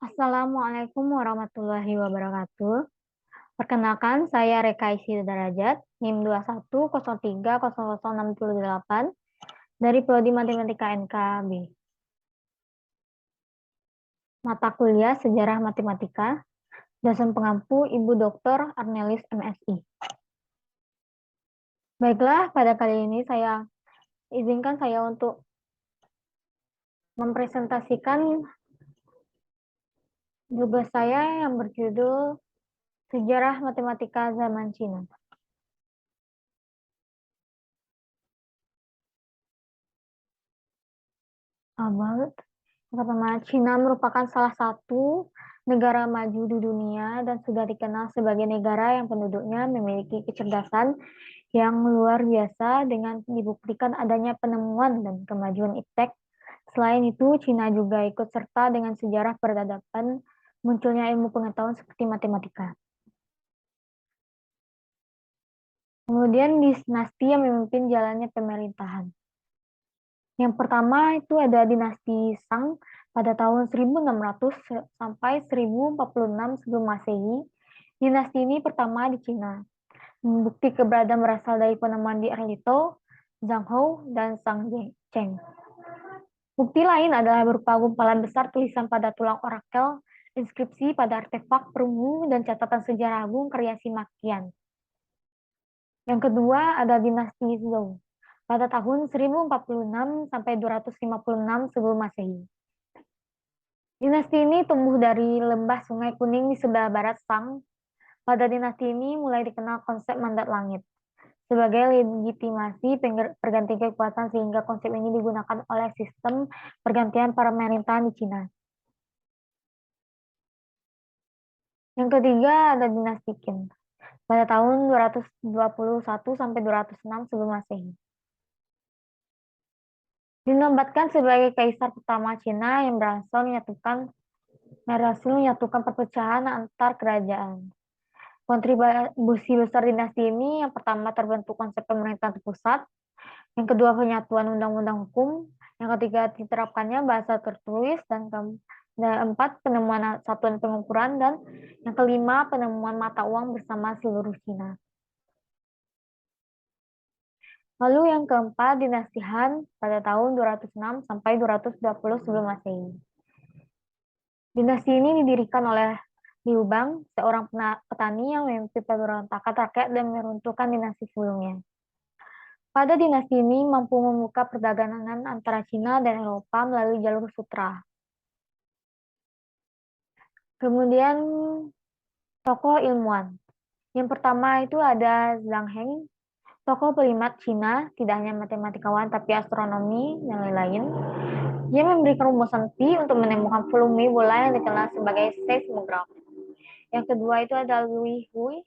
Assalamualaikum warahmatullahi wabarakatuh. Perkenalkan, saya Rekaisi Derajat, NIM 21030068 dari Prodi Matematika NKB. Mata kuliah Sejarah Matematika, dosen pengampu Ibu Dr. Arnelis MSI. Baiklah, pada kali ini izinkan saya untuk mempresentasikan tugas saya yang berjudul Sejarah Matematika Zaman Cina. About Pertama, Cina merupakan salah satu negara maju di dunia dan sudah dikenal sebagai negara yang penduduknya memiliki kecerdasan yang luar biasa dengan dibuktikan adanya penemuan dan kemajuan iptek. Selain itu, Cina juga ikut serta dengan sejarah peradaban munculnya ilmu pengetahuan seperti matematika. Kemudian dinasti yang memimpin jalannya pemerintahan. Yang pertama itu ada dinasti Shang pada tahun 1600 sampai 1046 sebelum Masehi. Dinasti ini pertama di Cina. Bukti keberadaan berasal dari penemuan di Erlito, Zhang Hou, dan Sang Cheng. Bukti lain adalah berupa gumpalan besar tulisan pada tulang orakel, inskripsi pada artefak perunggu, dan catatan sejarah agung karya Simakian. Yang kedua ada dinasti Zhou pada tahun 1046 sampai 256 sebelum Masehi. Dinasti ini tumbuh dari lembah Sungai Kuning di sebelah barat Shang. Pada dinasti ini mulai dikenal konsep mandat langit sebagai legitimasi pergantian kekuasaan, sehingga konsep ini digunakan oleh sistem pergantian pemerintahan di Cina. Yang ketiga ada dinasti Qin pada tahun 221 sampai 206 sebelum Masehi. Dinobatkan sebagai kaisar pertama Cina yang berhasil menyatukan perpecahan antar kerajaan. Kontribusi besar dinasti ini, yang pertama terbentuk konsep pemerintahan terpusat, yang kedua penyatuan undang-undang hukum, yang ketiga diterapkannya bahasa tertulis, dan keempat penemuan satuan pengukuran, dan yang kelima penemuan mata uang bersama seluruh Cina. Lalu yang keempat, dinasti Han pada tahun 206 sampai 220 sebelum Masehi. Dinasti ini didirikan oleh Liu Bang, seorang petani yang memimpin pemberontakan rakyat dan meruntuhkan dinasti sebelumnya. Pada dinasti ini mampu membuka perdagangan antara Cina dan Eropa melalui jalur sutra. Kemudian tokoh ilmuwan. Yang pertama itu ada Zhang Heng, tokoh primat Cina, tidak hanya matematikawan tapi astronomi dan lain-lain. Dia memberikan rumusan pi untuk menemukan volume bola yang dikenal sebagai seismograf. Yang kedua itu ada Liu Hui.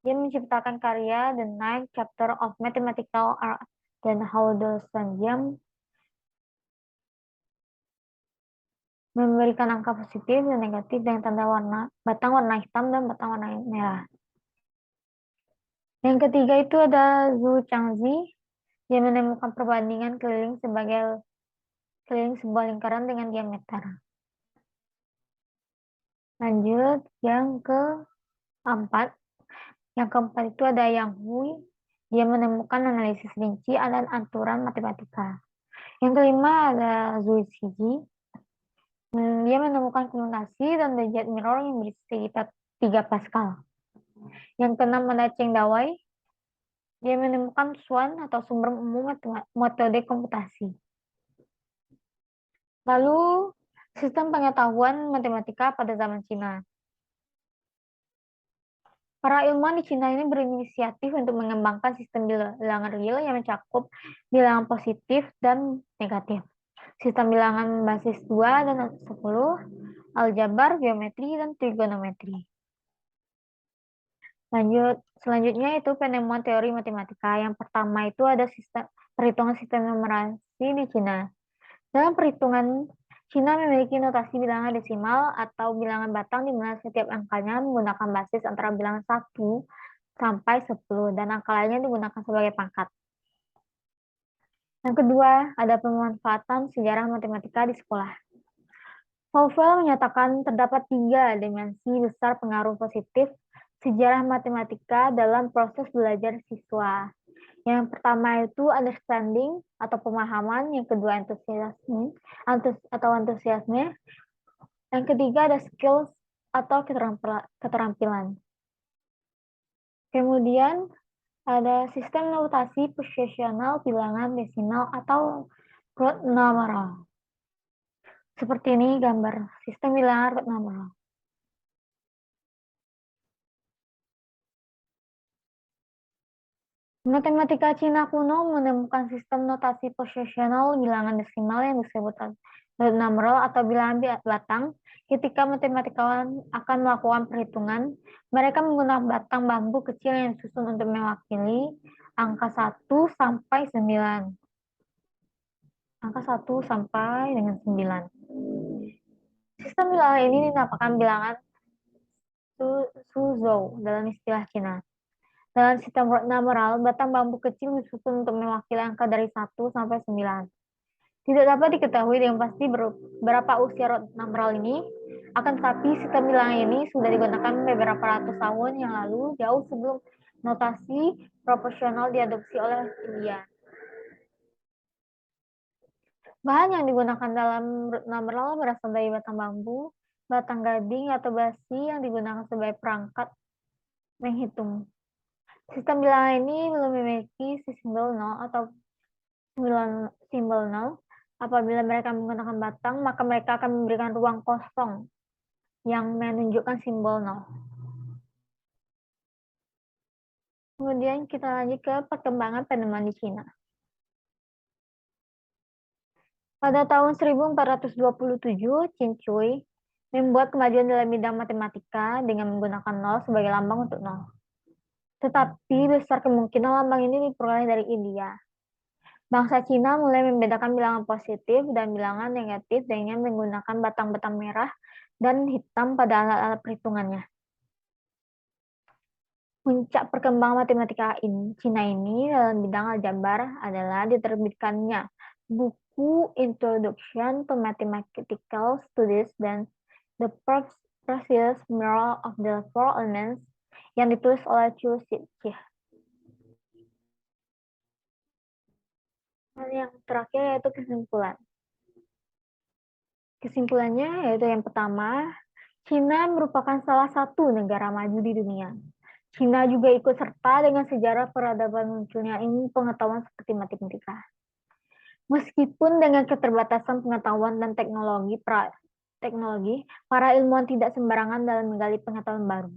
Dia menciptakan karya The Ninth Chapter of Mathematical Art dan How the Sanjian memberikan angka positif dan negatif dengan tanda batang warna hitam dan batang warna merah. Yang ketiga itu ada Zhu Changzi. Dia menemukan perbandingan keliling sebuah lingkaran dengan diameter. Lanjut yang keempat. Yang keempat itu ada Yang Hui. Dia menemukan analisis rinci dan aturan matematika. Yang kelima ada Zhu Xiji. Dia menemukan komutasi dan derajat mirror yang bersifat 3 Pascal. Yang keenam ada Cheng Dawei. Dia menemukan SWAN atau sumber umum metode komputasi. Lalu, sistem pengetahuan matematika pada zaman Cina. Para ilmuwan di Cina ini berinisiatif untuk mengembangkan sistem bilangan real yang mencakup bilangan positif dan negatif, sistem bilangan basis 2 dan 10, aljabar, geometri, dan trigonometri. Selanjutnya itu penemuan teori matematika. Yang pertama itu ada perhitungan sistem numerasi di Cina. Dalam perhitungan, Cina memiliki notasi bilangan desimal atau bilangan batang di mana setiap angkanya menggunakan basis antara bilangan 1 sampai 10 dan angka lainnya digunakan sebagai pangkat. Yang kedua, ada pemanfaatan sejarah matematika di sekolah. Powell menyatakan terdapat 3 dimensi besar pengaruh positif sejarah matematika dalam proses belajar siswa. Yang pertama itu understanding atau pemahaman, yang kedua antusiasme, yang ketiga ada skills atau keterampilan. Kemudian ada sistem notasi posisional bilangan desimal atau root numeral. Seperti ini gambar sistem bilangan root numeral. Matematika Cina kuno menemukan sistem notasi posisional bilangan desimal yang disebut root numeral atau bilangan batang. Ketika matematikawan akan melakukan perhitungan, mereka menggunakan batang bambu kecil yang disusun untuk mewakili angka 1 sampai 9. Angka 1 sampai dengan 9. Sistem bilangan ini dinamakan bilangan Suzhou dalam istilah Cina. Dalam sistem root numeral, batang bambu kecil disusun untuk mewakili angka dari 1 sampai 9. Tidak dapat diketahui dengan pasti berapa usia root numeral ini, akan tetapi sistem bilangan ini sudah digunakan beberapa ratus tahun yang lalu, jauh sebelum notasi proporsional diadopsi oleh India. Bahan yang digunakan dalam root numeral berasal dari batang bambu, batang gading, atau basi yang digunakan sebagai perangkat menghitung. Sistem bilangan ini belum memiliki simbol 0 atau simbol 0. Apabila mereka menggunakan batang, maka mereka akan memberikan ruang kosong yang menunjukkan simbol 0. Kemudian kita lanjut ke perkembangan penemuan di Cina. Pada tahun 1427, Qin Cui membuat kemajuan dalam bidang matematika dengan menggunakan 0 sebagai lambang untuk 0. Tetapi besar kemungkinan lambang ini diperoleh dari India. Bangsa Cina mulai membedakan bilangan positif dan bilangan negatif dengan menggunakan batang-batang merah dan hitam pada alat-alat perhitungannya. Puncak perkembangan matematika Cina ini dalam bidang aljabar adalah diterbitkannya buku Introduction to Mathematical Studies dan The Precise Mirror of the Four Elements yang ditulis oleh Chu Shih. Dan yang terakhir yaitu kesimpulan. Kesimpulannya yaitu yang pertama, Cina merupakan salah satu negara maju di dunia. Cina juga ikut serta dengan sejarah peradaban munculnya ilmu pengetahuan seperti matematika. Meskipun dengan keterbatasan pengetahuan dan teknologi, para ilmuwan tidak sembarangan dalam menggali pengetahuan baru.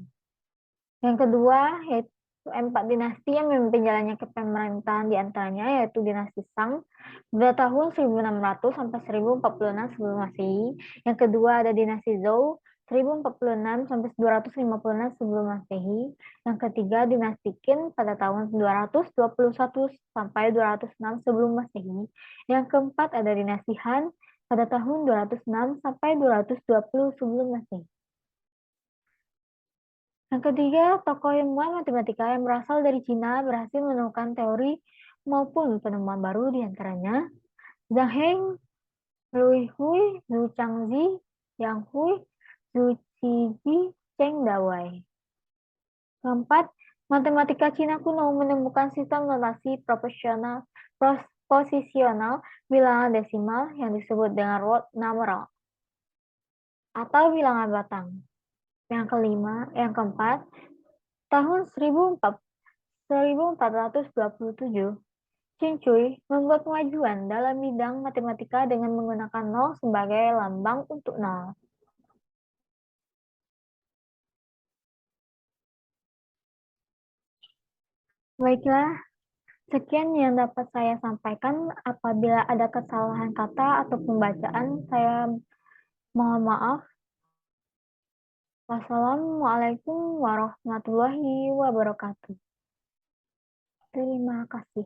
Yang kedua, yaitu 4 dinasti yang memimpin jalannya kepemerintahan diantaranya, yaitu dinasti Shang pada tahun 1600 sampai 1046 sebelum Masehi. Yang kedua ada dinasti Zhou 1046 sampai 256 sebelum Masehi. Yang ketiga dinasti Qin pada tahun 221 sampai 206 sebelum Masehi. Yang keempat ada dinasti Han pada tahun 206 sampai 220 sebelum Masehi. Yang ketiga, tokoh ilmuwan matematika yang berasal dari Cina berhasil menemukan teori maupun penemuan baru diantaranya Zhang Heng, Lui Hui, Zhu Changzi, Yang Hui, Zhu Qiji, Cheng Dawei. Keempat, matematika Cina kuno menemukan sistem notasi posisional bilangan desimal yang disebut dengan root numeral atau bilangan batang. Yang keempat, tahun 1427, Qin Cui membuat kemajuan dalam bidang matematika dengan menggunakan 0 sebagai lambang untuk 0. Baiklah, sekian yang dapat saya sampaikan. Apabila ada kesalahan kata atau pembacaan, saya mohon maaf. Wassalamualaikum warahmatullahi wabarakatuh. Terima kasih.